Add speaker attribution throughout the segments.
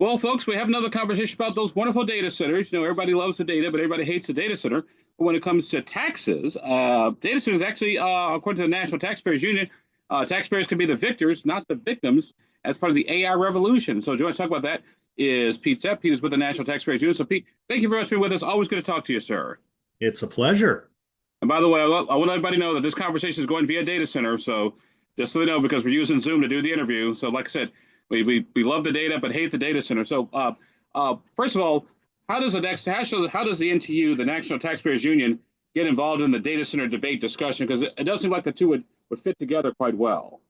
Speaker 1: Well, folks, we have another conversation about those wonderful data centers. Everybody loves the data, but everybody hates the data center. But when it comes to taxes, data centers actually, according to the National Taxpayers Union, taxpayers can be the victors, not the victims, as part of the AI revolution. So, joining us to talk about that is Pete Sepp. Pete is with the National Taxpayers Union. So, Pete, thank you very much for being with us. Always good to talk to you, sir.
Speaker 2: It's a pleasure.
Speaker 1: And by the way, I want everybody to know that this conversation is going via data center. So just so they know, because we're using Zoom to do the interview. So like I said, we love the data, but hate the data center. So first of all, how does the NTU, the National Taxpayers Union, get involved in the data center debate discussion? Because it does seem like the two would fit together quite well.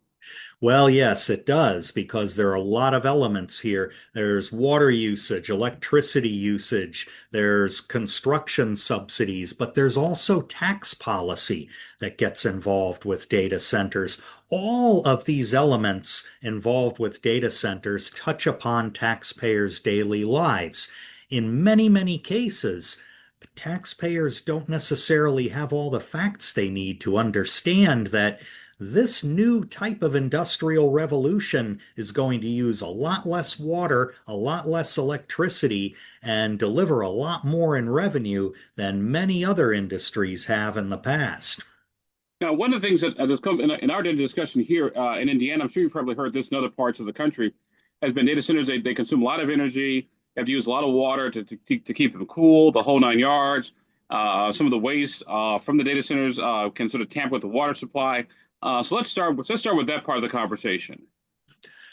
Speaker 2: Well, yes, it does, because there are a lot of elements here. There's water usage, electricity usage, there's construction subsidies, but there's also tax policy that gets involved with data centers. All of these elements involved with data centers touch upon taxpayers' daily lives. In many, many cases, taxpayers don't necessarily have all the facts they need to understand that this new type of industrial revolution is going to use a lot less water, a lot less electricity, and deliver a lot more in revenue than many other industries have in the past.
Speaker 1: Now, one of the things that has come in our data discussion here in Indiana, I'm sure you've probably heard this in other parts of the country, has been data centers. They consume a lot of energy, have to use a lot of water to keep them cool, the whole nine yards. Some of the waste from the data centers can sort of tamper with the water supply. So let's start with that part of the conversation.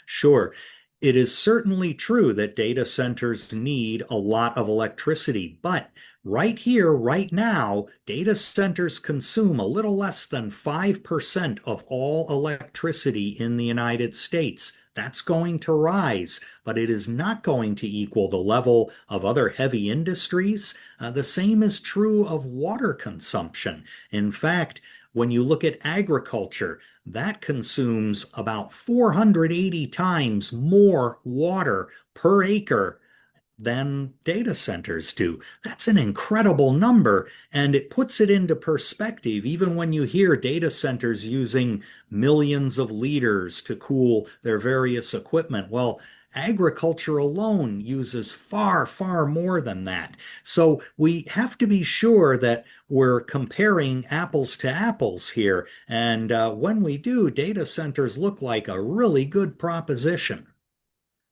Speaker 2: Sure. It is certainly true that data centers need a lot of electricity, but right here, right now, data centers consume a little less than 5% of all electricity in the United States. That's going to rise, but it is not going to equal the level of other heavy industries. The same is true of water consumption. In fact, when you look at agriculture, that consumes about 480 times more water per acre than data centers do. That's an incredible number, and it puts it into perspective even when you hear data centers using millions of liters to cool their various equipment. Well, agriculture alone uses far, far more than that. So we have to be sure that we're comparing apples to apples here. And when we do, data centers look like a really good proposition.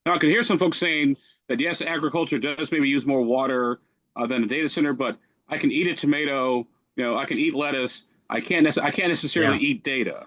Speaker 1: Now, I can hear some folks saying that yes, agriculture does maybe use more water than a data center, but I can eat a tomato, I can eat lettuce. I can't necessarily
Speaker 2: Yeah.
Speaker 1: eat data.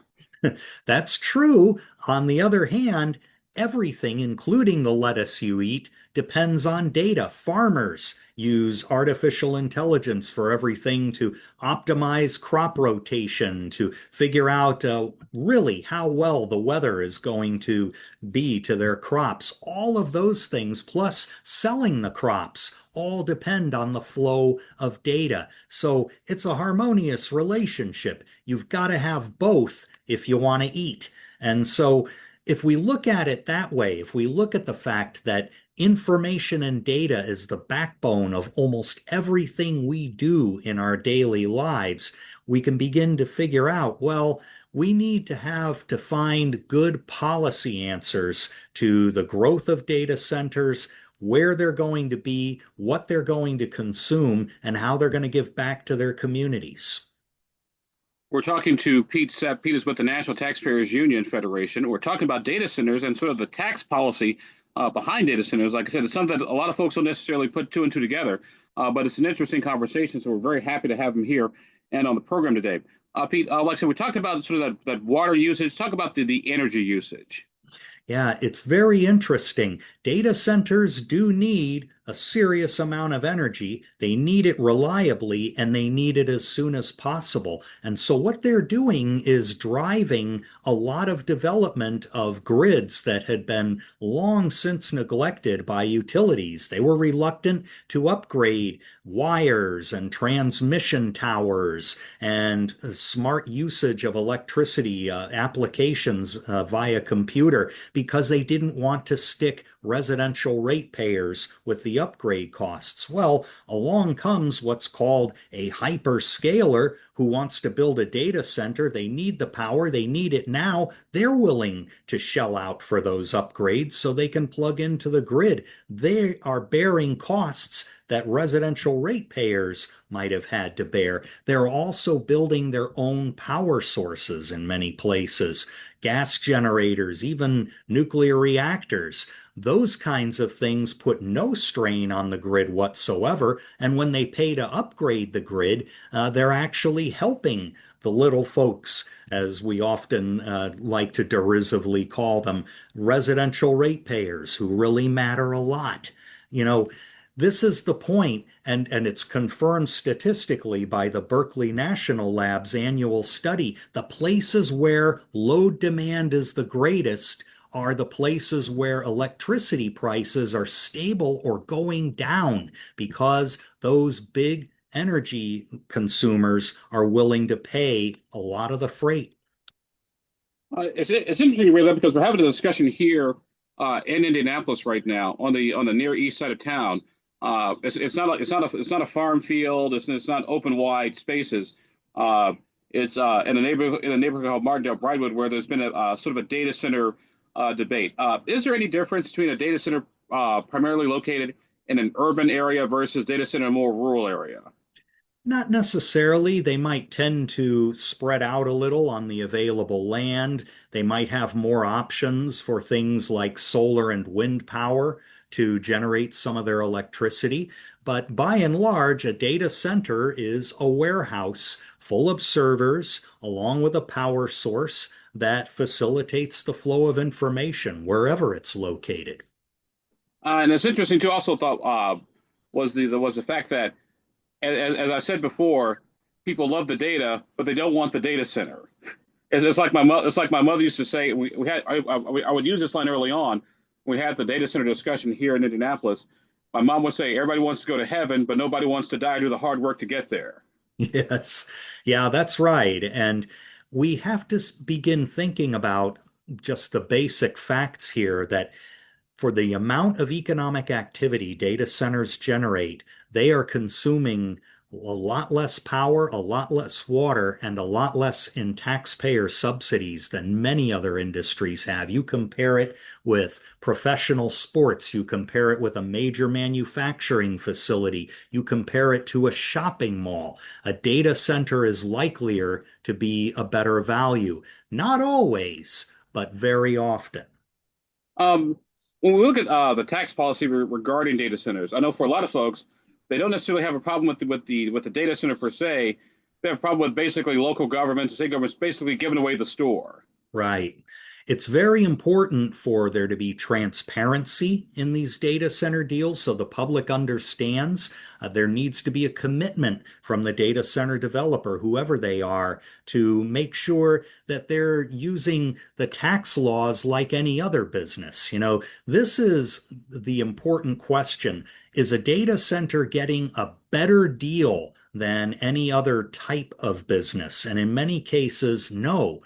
Speaker 2: That's true. On the other hand, everything, including the lettuce you eat, depends on data. Farmers use artificial intelligence for everything to optimize crop rotation, to figure out really how well the weather is going to be to their crops. All of those things, plus selling the crops, all depend on the flow of data. So it's a harmonious relationship. You've got to have both if you want to eat. And so if we look at it that way, if we look at the fact that information and data is the backbone of almost everything we do in our daily lives, we can begin to figure out, well, we need to find good policy answers to the growth of data centers, where they're going to be, what they're going to consume, and how they're going to give back to their communities.
Speaker 1: We're talking to Pete Sepp. Pete is with the National Taxpayers Union Federation. We're talking about data centers and sort of the tax policy behind data centers. Like I said, it's something that a lot of folks don't necessarily put two and two together, but it's an interesting conversation. So we're very happy to have him here and on the program today. Pete, like I said, we talked about sort of that water usage. Talk about the energy usage.
Speaker 2: Yeah, it's very interesting. Data centers do need a serious amount of energy. They need it reliably and they need it as soon as possible. And so what they're doing is driving a lot of development of grids that had been long since neglected by utilities. They were reluctant to upgrade wires and transmission towers and smart usage of electricity applications via computer because they didn't want to stick residential ratepayers with the upgrade costs. Well, along comes what's called a hyperscaler who wants to build a data center. They need the power, they need it now. They're willing to shell out for those upgrades so they can plug into the grid. They are bearing costs that residential ratepayers might have had to bear. They're also building their own power sources in many places, gas generators, even nuclear reactors. Those kinds of things put no strain on the grid whatsoever. And when they pay to upgrade the grid, they're actually helping the little folks, as we often like to derisively call them, residential ratepayers who really matter a lot. You know, this is the point, and it's confirmed statistically by the Berkeley National Lab's annual study. The places where load demand is the greatest are the places where electricity prices are stable or going down because those big energy consumers are willing to pay a lot of the freight.
Speaker 1: It's interesting you read that because we're having a discussion here in Indianapolis right now on the near east side of town. It's not a farm field. It's not open wide spaces. It's in a neighborhood called Martindale Bridewood where there's been a sort of a data center debate. Is there any difference between a data center primarily located in an urban area versus data center in a more rural area?
Speaker 2: Not necessarily. They might tend to spread out a little on the available land. They might have more options for things like solar and wind power to generate some of their electricity. But by and large, a data center is a warehouse full of servers along with a power source that facilitates the flow of information wherever it's located.
Speaker 1: And it's interesting too. Also, thought was the fact that as I said before, people love the data, but they don't want the data center. It's like my mother. It's like my mother used to say. We had. I would use this line early on. We had the data center discussion here in Indianapolis. My mom would say, "Everybody wants to go to heaven, but nobody wants to die or do the hard work to get there."
Speaker 2: Yes. Yeah, that's right. And we have to begin thinking about just the basic facts here that for the amount of economic activity data centers generate, they are consuming a lot less power, a lot less water, and a lot less in taxpayer subsidies than many other industries have. You compare it with professional sports, you compare it with a major manufacturing facility, you compare it to a shopping mall. A data center is likelier to be a better value. Not always, but very often.
Speaker 1: Um, when we look at the tax policy regarding data centers, I know for a lot of folks, they don't necessarily have a problem with the data center per se. They have a problem with basically local governments, state governments, basically giving away the store.
Speaker 2: Right. It's very important for there to be transparency in these data center deals so the public understands. There needs to be a commitment from the data center developer, whoever they are, to make sure that they're using the tax laws like any other business. This is the important question. Is a data center getting a better deal than any other type of business? And in many cases, no.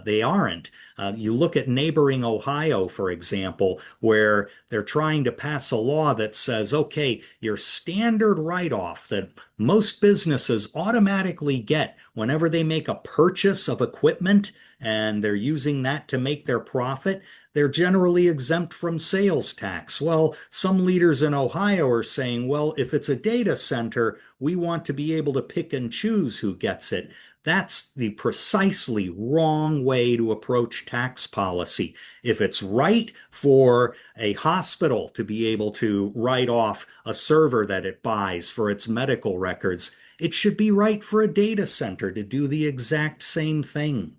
Speaker 2: They aren't. You look at neighboring Ohio, for example, where they're trying to pass a law that says, okay, your standard write-off that most businesses automatically get whenever they make a purchase of equipment and they're using that to make their profit, they're generally exempt from sales tax. Well, some leaders in Ohio are saying, well, if it's a data center, we want to be able to pick and choose who gets it. That's the precisely wrong way to approach tax policy. If it's right for a hospital to be able to write off a server that it buys for its medical records, it should be right for a data center to do the exact same thing.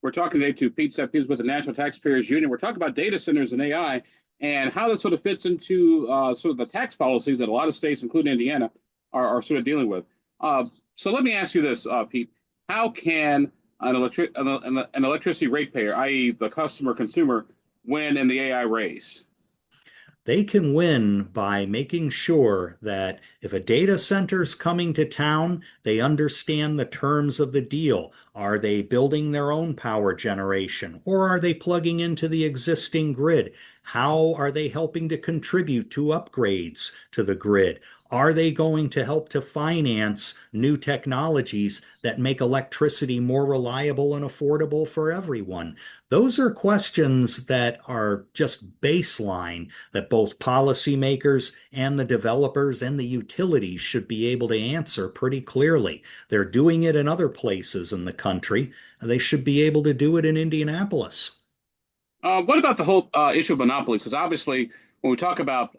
Speaker 1: We're talking today to Pete Sepp, who's with the National Taxpayers Union. We're talking about data centers and AI and how this sort of fits into sort of the tax policies that a lot of states, including Indiana, are sort of dealing with. So let me ask you this, Pete. How can an electricity ratepayer, i.e., the customer consumer, win in the AI race?
Speaker 2: They can win by making sure that if a data center's coming to town, they understand the terms of the deal. Are they building their own power generation or are they plugging into the existing grid? How are they helping to contribute to upgrades to the grid? Are they going to help to finance new technologies that make electricity more reliable and affordable for everyone? Those are questions that are just baseline that both policymakers and the developers and the utilities should be able to answer pretty clearly. They're doing it in other places in the country. They should be able to do it in Indianapolis.
Speaker 1: What about the whole issue of monopolies? Because obviously, when we talk about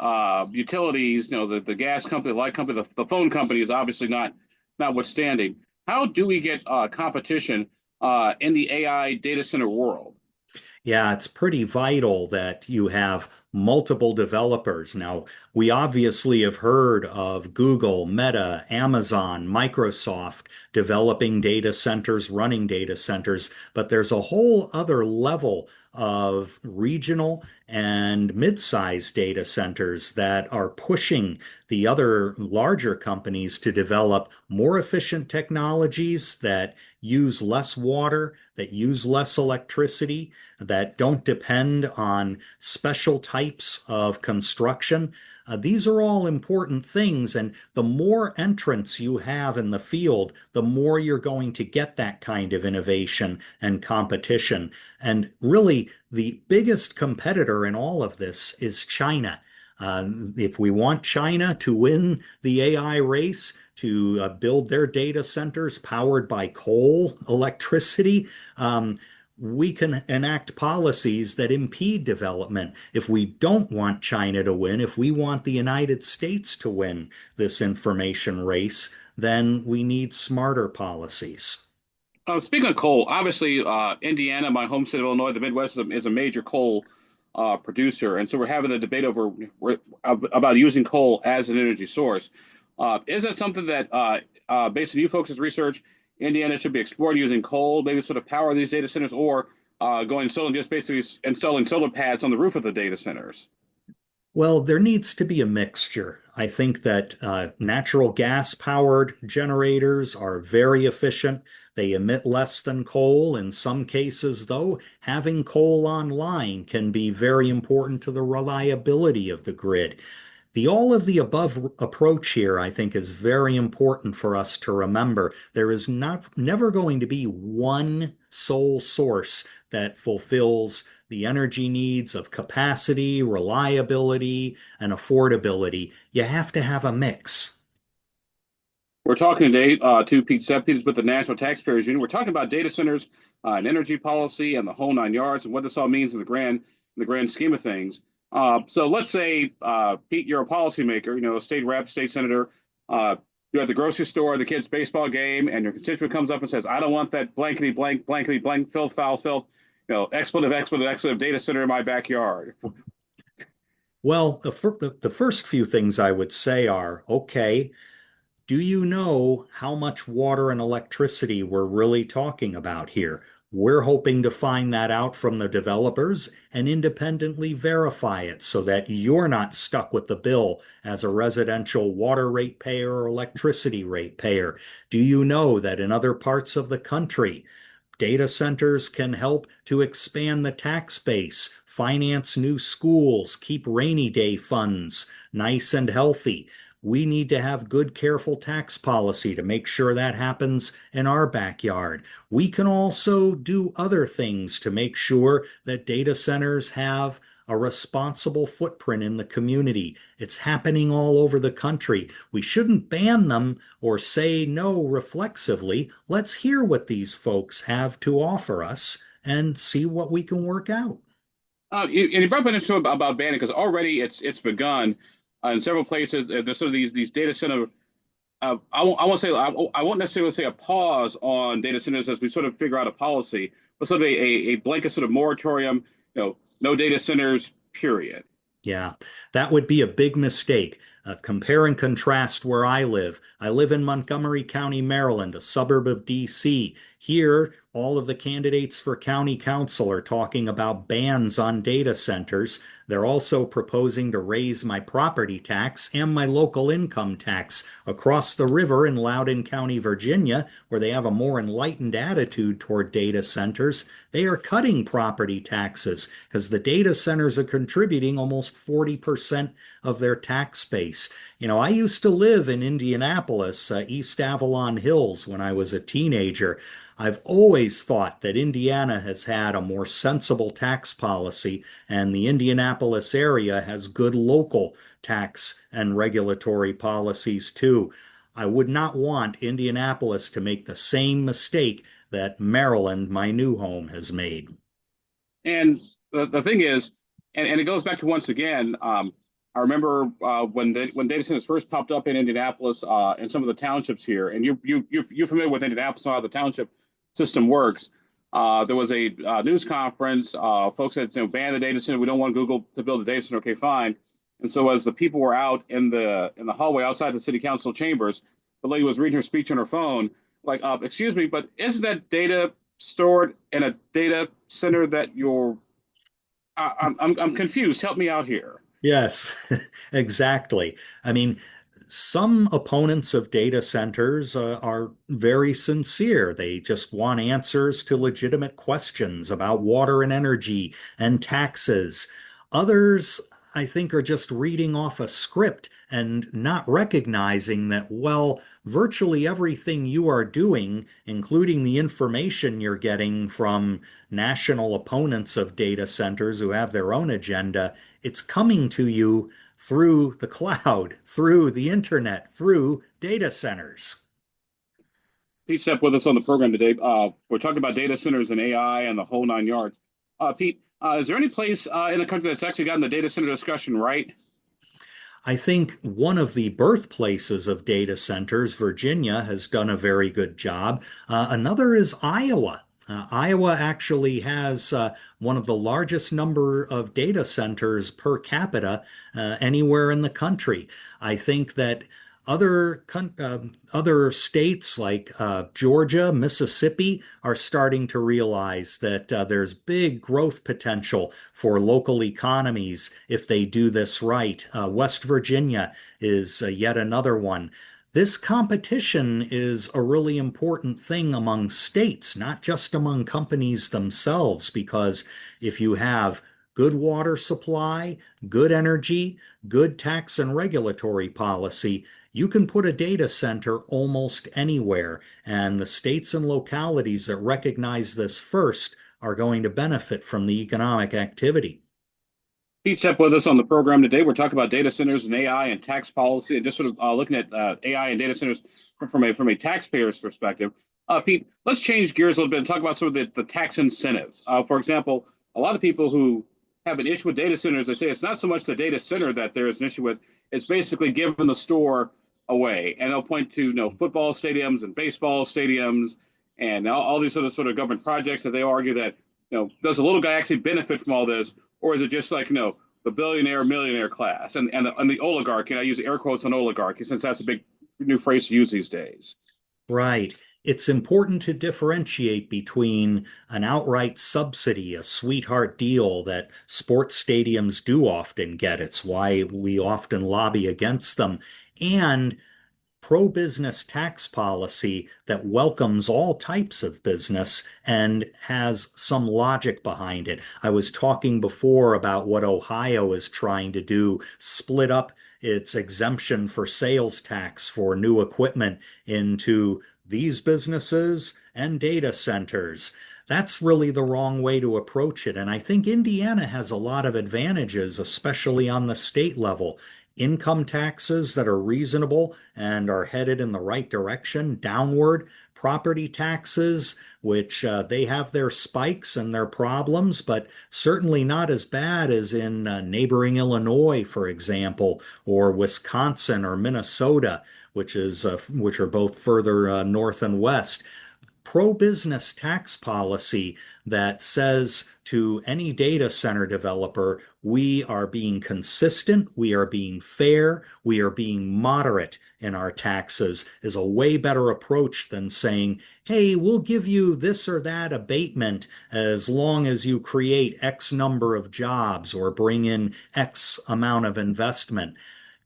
Speaker 1: utilities, the gas company, the light company, the phone company is obviously notwithstanding. How do we get competition in the AI data center world?
Speaker 2: Yeah, it's pretty vital that you have multiple developers. Now, we obviously have heard of Google, Meta, Amazon, Microsoft developing data centers, running data centers, but there's a whole other level of regional and mid-sized data centers that are pushing the other larger companies to develop more efficient technologies that use less water, that use less electricity, that don't depend on special types of construction. These are all important things, and the more entrants you have in the field, the more you're going to get that kind of innovation and competition. And really, the biggest competitor in all of this is China. If we want China to win the AI race, to build their data centers powered by coal electricity, we can enact policies that impede development. If we don't want China to win, if we want the United States to win this information race, then we need smarter policies.
Speaker 1: Speaking of coal, obviously, Indiana, my home state of Illinois, the Midwest is a major coal producer, and so we're having the debate about using coal as an energy source. Is that something that, based on you folks' research, Indiana should be exploring using coal, maybe sort of power these data centers, or going solar and just basically installing solar pads on the roof of the data centers?
Speaker 2: Well, there needs to be a mixture. I think that natural gas powered generators are very efficient. They emit less than coal. In some cases, though, having coal online can be very important to the reliability of the grid. The all of the above approach here, I think, is very important for us to remember. There is never going to be one sole source that fulfills the energy needs of capacity, reliability, and affordability. You have to have a mix.
Speaker 1: We're talking today to Pete Sepp, Peter's with the National Taxpayers Union. We're talking about data centers and energy policy and the whole nine yards and what this all means in the grand scheme of things. So let's say, Pete, you're a policymaker, a state rep, state senator. You're at the grocery store, the kids' baseball game, and your constituent comes up and says, "I don't want that blankety blank, blankety blank, filth, foul, filth, expletive, expletive, expletive data center in my backyard."
Speaker 2: Well, the first few things I would say are, okay, do you know how much water and electricity we're really talking about here? We're hoping to find that out from the developers and independently verify it so that you're not stuck with the bill as a residential water rate payer or electricity rate payer. Do you know that in other parts of the country, data centers can help to expand the tax base, finance new schools, keep rainy day funds nice and healthy? We need to have good, careful tax policy to make sure that happens in our backyard. We can also do other things to make sure that data centers have a responsible footprint in the community. It's happening all over the country. We shouldn't ban them or say no reflexively. Let's hear what these folks have to offer us and see what we can work out.
Speaker 1: And you brought up an issue about banning because already it's begun in several places. There's sort of these data center. I won't say I won't necessarily say a pause on data centers as we sort of figure out a policy, but sort of a blanket sort of moratorium. No data centers. Period.
Speaker 2: Yeah, that would be a big mistake. Compare and contrast where I live. I live in Montgomery County, Maryland, a suburb of DC. Here, all of the candidates for county council are talking about bans on data centers. They're also proposing to raise my property tax and my local income tax across the river in Loudoun County, Virginia, where they have a more enlightened attitude toward data centers. They are cutting property taxes because the data centers are contributing almost 40% of their tax base. I used to live in Indianapolis, East Avalon Hills, when I was a teenager. I've always thought that Indiana has had a more sensible tax policy, and the Indianapolis area has good local tax and regulatory policies too. I would not want Indianapolis to make the same mistake that Maryland, my new home, has made.
Speaker 1: And the thing is, and it goes back to once again, I remember when data centers first popped up in Indianapolis and some of the townships here, and you're familiar with Indianapolis and how the township system works. There was a news conference. Folks said, ban the data center. We don't want Google to build a data center. Okay, fine. And so as the people were out in the hallway outside the city council chambers, the lady was reading her speech on her phone, like, excuse me, but isn't that data stored in a data center that you're? I'm confused. Help me out here.
Speaker 2: Yes, exactly. I mean, some opponents of data centers are very sincere. They just want answers to legitimate questions about water and energy and taxes. Others, I think, are just reading off a script and not recognizing that, well, virtually everything you are doing, including the information you're getting from national opponents of data centers who have their own agenda, it's coming to you through the cloud, through the internet, through data centers.
Speaker 1: Pete Stepp with us on the program today. We're talking about data centers and AI and the whole nine yards. Pete, is there any place in the country that's actually gotten the data center discussion right?
Speaker 2: I think one of the birthplaces of data centers, Virginia, has done a very good job. Another is Iowa. Iowa actually has one of the largest number of data centers per capita anywhere in the country. I think that other states like Georgia, Mississippi are starting to realize that there's big growth potential for local economies if they do this right. West Virginia is yet another one. This competition is a really important thing among states, not just among companies themselves, because if you have good water supply, good energy, good tax and regulatory policy, you can put a data center almost anywhere. And the states and localities that recognize this first are going to benefit from the economic activity.
Speaker 1: Pete Stepp with us on the program today. We're talking about data centers and AI and tax policy, and just sort of looking at AI and data centers from a taxpayer's perspective. Pete, let's change gears a little bit and talk about some of the tax incentives. For example, a lot of people who have an issue with data centers, they say it's not so much the data center that there is an issue with; it's basically giving the store away, and they'll point to football stadiums and baseball stadiums and all these sort of government projects that they argue that does the little guy actually benefit from all this, or is it just like the billionaire millionaire class and the oligarchy? And I use air quotes on oligarchy since that's a big new phrase to use these days.
Speaker 2: Right. It's important to differentiate between an outright subsidy, a sweetheart deal that sports stadiums do often get. It's why we often lobby against them, and pro-business tax policy that welcomes all types of business and has some logic behind it. I was talking before about what Ohio is trying to do, split up its exemption for sales tax for new equipment into these businesses and data centers. That's really the wrong way to approach it. And I think Indiana has a lot of advantages, especially on the state level. Income taxes that are reasonable and are headed in the right direction, downward. Property taxes, which they have their spikes and their problems, but certainly not as bad as in neighboring Illinois, for example, or Wisconsin or Minnesota, which are both further north and west. pro-business tax policy that says to any data center developer, we are being consistent, we are being fair, we are being moderate in our taxes is a way better approach than saying, hey, we'll give you this or that abatement as long as you create X number of jobs or bring in X amount of investment.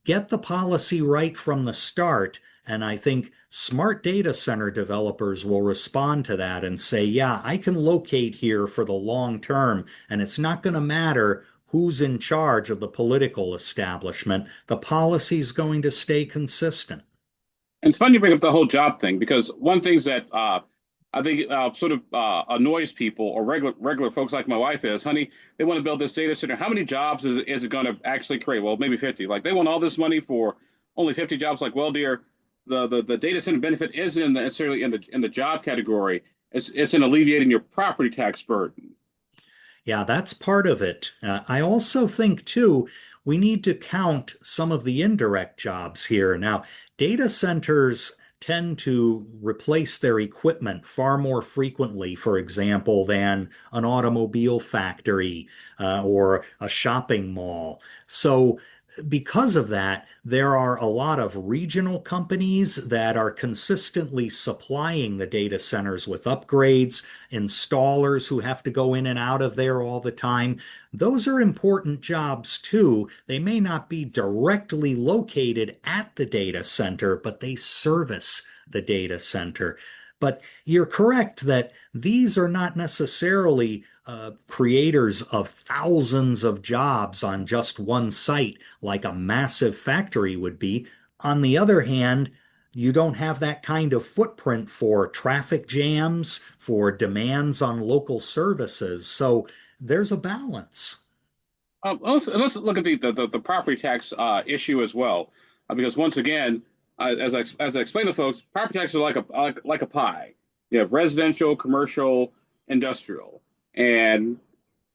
Speaker 2: Get the policy right from the start. And I think smart data center developers will respond to that and say, yeah, I can locate here for the long term, and it's not going to matter who's in charge of the political establishment. The policy is going to stay consistent.
Speaker 1: And it's funny you bring up the whole job thing because one thing that I think sort of annoys people or regular folks like my wife is, honey, they want to build this data center. How many jobs is it going to actually create? Well, maybe 50. Like they want all this money for only 50 jobs. Like, well, dear, the data center benefit isn't necessarily in the job category. It's in alleviating your property tax burden.
Speaker 2: Yeah, that's part of it. I also think, too, we need to count some of the indirect jobs here. Now, data centers tend to replace their equipment far more frequently, for example, than an automobile factory or a shopping mall. So, because of that, there are a lot of regional companies that are consistently supplying the data centers with upgrades, installers who have to go in and out of there all the time. Those are important jobs too. They may not be directly located at the data center, but they service the data center. But you're correct that these are not necessarily creators of thousands of jobs on just one site like a massive factory would be. On the other hand, you don't have that kind of footprint for traffic jams, for demands on local services. So there's a balance.
Speaker 1: Let's look at the property tax issue as well, because once again, as I explained to folks, property taxes are like a pie. You have residential, commercial, industrial, and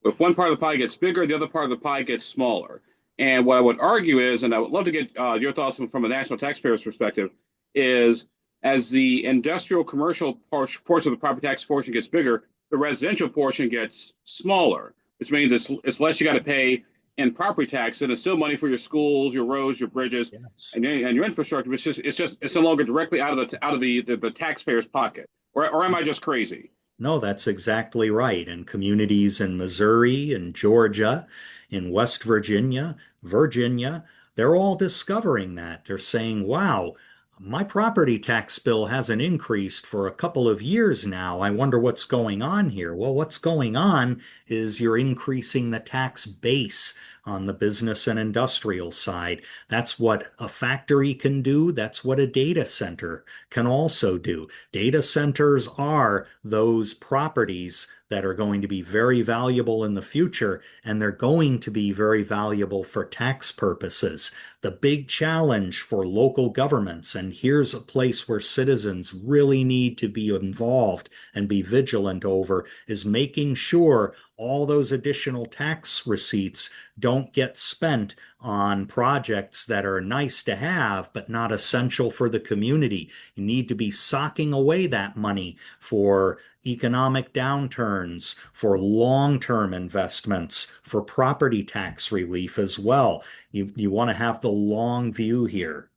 Speaker 1: if one part of the pie gets bigger, the other part of the pie gets smaller. And what I would argue is, and I would love to get your thoughts from a national taxpayer's perspective, is as the industrial commercial portion of the property tax portion gets bigger, the residential portion gets smaller, which means it's less you got to pay in property tax, and it's still money for your schools, your roads, your bridges,
Speaker 2: Yes.
Speaker 1: and your infrastructure. But it's no longer directly out of the taxpayer's pocket. Or am I just crazy?
Speaker 2: No, that's exactly right. And communities in Missouri and Georgia, in West Virginia, Virginia, they're all discovering that. They're saying, wow, my property tax bill hasn't increased for a couple of years now. I wonder what's going on here. Well, what's going on is you're increasing the tax base on the business and industrial side. That's what a factory can do. That's what a data center can also do. Data centers are those properties that are going to be very valuable in the future, and they're going to be very valuable for tax purposes. The big challenge for local governments, and here's a place where citizens really need to be involved and be vigilant over, is making sure all those additional tax receipts don't get spent on projects that are nice to have, but not essential for the community. You need to be socking away that money for economic downturns, for long-term investments, for property tax relief as well. You want to have the long view here.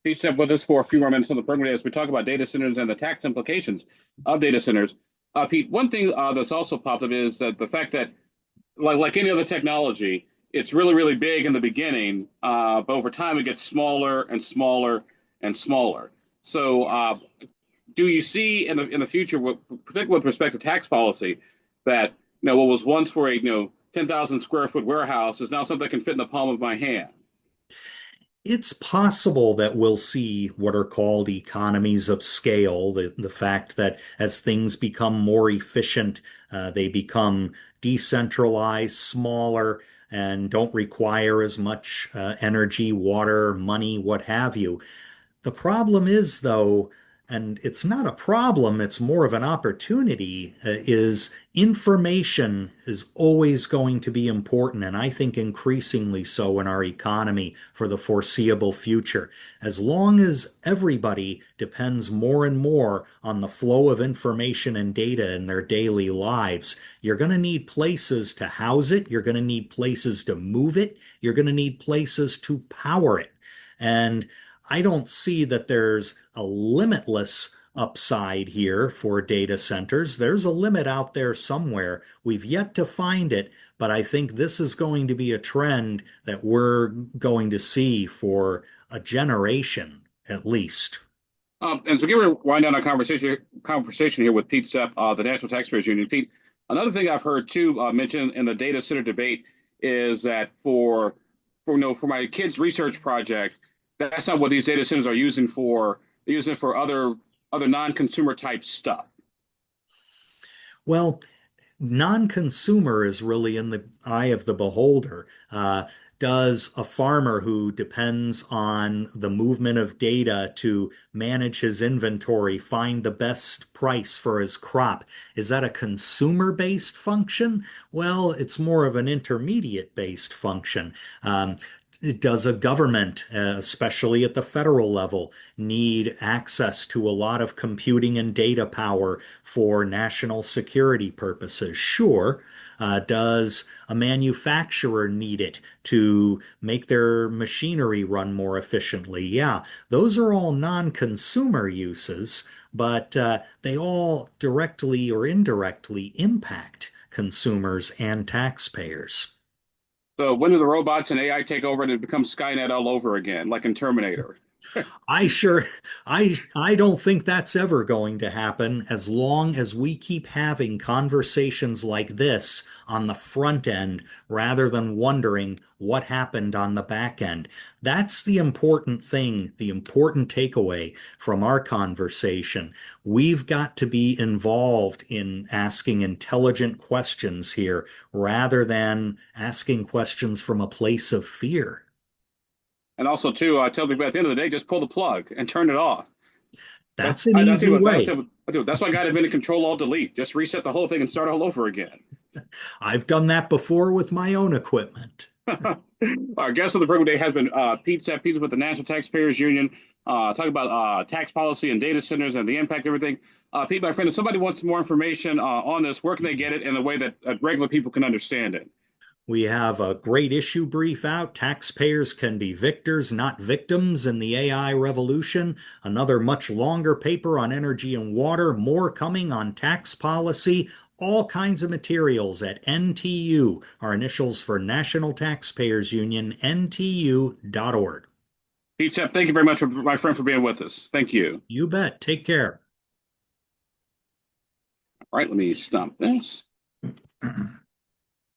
Speaker 1: Pete said with us for a few more minutes on the program as we talk about data centers and the tax implications of data centers. Pete, one thing that's also popped up is that the fact that, like any other technology, it's really big in the beginning, but over time it gets smaller and smaller and smaller. So, do you see in the future, particularly with respect to tax policy, that what was once for a 10,000 square foot warehouse is now something that can fit in the palm of my hand?
Speaker 2: It's possible that we'll see what are called economies of scale, the fact that as things become more efficient, they become decentralized, smaller, and don't require as much energy, water, money, what have you. The problem is, though, and it's not a problem, it's more of an opportunity, is information is always going to be important, and I think increasingly so in our economy for the foreseeable future. As long as everybody depends more and more on the flow of information and data in their daily lives, you're going to need places to house it, you're going to need places to move it, you're going to need places to power it. And I don't see that there's a limitless upside here for data centers. There's a limit out there somewhere. We've yet to find it, but I think this is going to be a trend that we're going to see for a generation at least.
Speaker 1: And so, give we wind down our conversation here with Pete Sepp, the National Taxpayers Union. Pete, another thing I've heard too mentioned in the data center debate is that for my kids' research project, that's not what these data centers are using for. They're using it for other non-consumer type stuff.
Speaker 2: Well, non-consumer is really in the eye of the beholder. Does a farmer who depends on the movement of data to manage his inventory find the best price for his crop? Is that a consumer-based function? Well, it's more of an intermediate-based function. Does a government, especially at the federal level, need access to a lot of computing and data power for national security purposes? Sure. Does a manufacturer need it to make their machinery run more efficiently? Yeah, those are all non-consumer uses, but they all directly or indirectly impact consumers and taxpayers.
Speaker 1: So when do the robots and AI take over and it becomes Skynet all over again, like in Terminator?
Speaker 2: I sure, I don't think that's ever going to happen as long as we keep having conversations like this on the front end rather than wondering what happened on the back end. That's the important thing, the important takeaway from our conversation. We've got to be involved in asking intelligent questions here rather than asking questions from a place of fear.
Speaker 1: And also, too, I tell people at the end of the day, just pull the plug and turn it off.
Speaker 2: That's an
Speaker 1: I'll tell you
Speaker 2: easy
Speaker 1: what,
Speaker 2: way.
Speaker 1: that's why God invented Control Alt Delete. Just reset the whole thing and start all over again.
Speaker 2: I've done that before with my own equipment.
Speaker 1: Our guest of the program today has been Pete Sepp. Pete's with the National Taxpayers Union, talking about tax policy and data centers and the impact of everything. Pete, my friend, if somebody wants more information on this, where can they get it in a way that regular people can understand it?
Speaker 2: We have a great issue brief out. Taxpayers can be victors, not victims in the AI revolution. Another much longer paper on energy and water. More coming on tax policy. All kinds of materials at NTU, our initials for National Taxpayers Union, NTU.org.
Speaker 1: Pete Sepp, thank you very much, my friend, for being with us. Thank you.
Speaker 2: You bet. Take care.
Speaker 1: All right, let me stop this.